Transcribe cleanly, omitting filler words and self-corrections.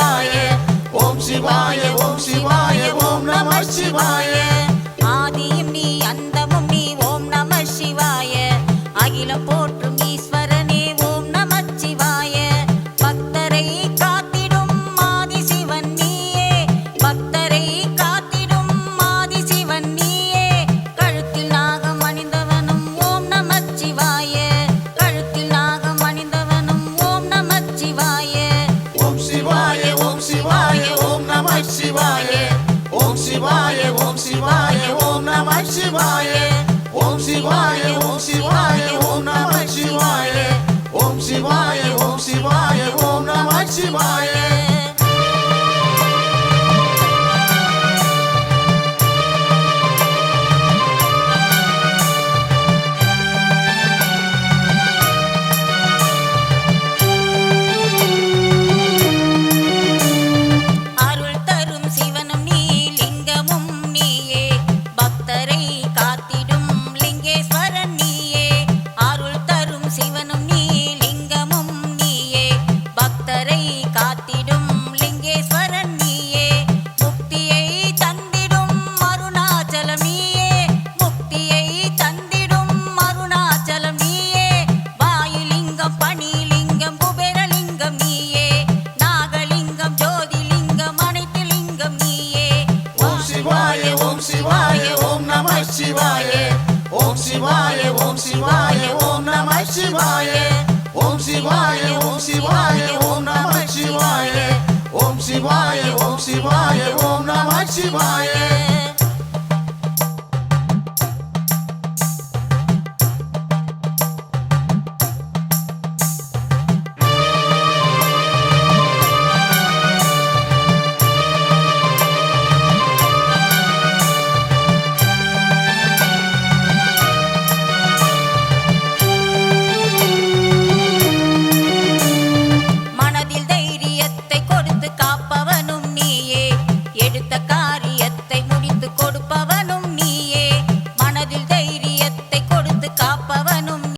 சிவாய ஓம் சிவாய ஓம் சிவாய ஓம் நம சிவாய ஆதியும் நீ அந்தமும் நீ ஓம் நம சிவாய அகிலம் போற்றும் ஈஸ்வரனே ஓம் நம சிவாய பக்தரை காத்திடும் ஆதி சிவன் நீயே பக்தரை காத்திடும் ஆதி சிவன் நீயே கழுத்தில் நாகம் அணிந்தவனும் ஓம் நம சிவாய கழுத்தில் நாகம் அணிந்தவனும் ஓம் நம சிவாய ஓம் சிவாய ஓம் சிவாய ஓம் நம சிவாய ஓம் சிவாய ஓம் சிவாய ஓம் நம சிவாய ஓம் சிவாய ஓம் சிவாய ஓம் நம சிவாய ஓம் சிவாய ஓம் சிவாய ஓம் நம சிவாய அருள் தரும் சிவனும் நீ லிங்கமும் நீயே பக்தரை காத்திடும் லிங்கேஸ்வரன் நீயே அருள் தரும் சிவனும் நீ லிங்கமும் நீயே பக்தரை காத்திடும் லிங்கேஸ்வரன் நீயே முக்தியை தந்திடும் அருணாச்சலம் நீயே முக்தியை தந்திடும் அருணாச்சலம் நீயே வாயுலிங்கம் பணிலிங்கம் குபேரலிங்கம் நீயே நாகலிங்கம் ஜோதிலிங்கம் அனைத்து லிங்கம் நீயே ஓம் சிவாய ஓம் சிவாய ஓம் நம சிவாய ஓம் சிவாய ஓம் சிவாய ஓம் நம சிவாய ஓம் சிவாய ஓம் சிவாய ஓம் நம சிவாய ஓம் சிவாய ஓம் சிவாய ஓம் நம சிவாய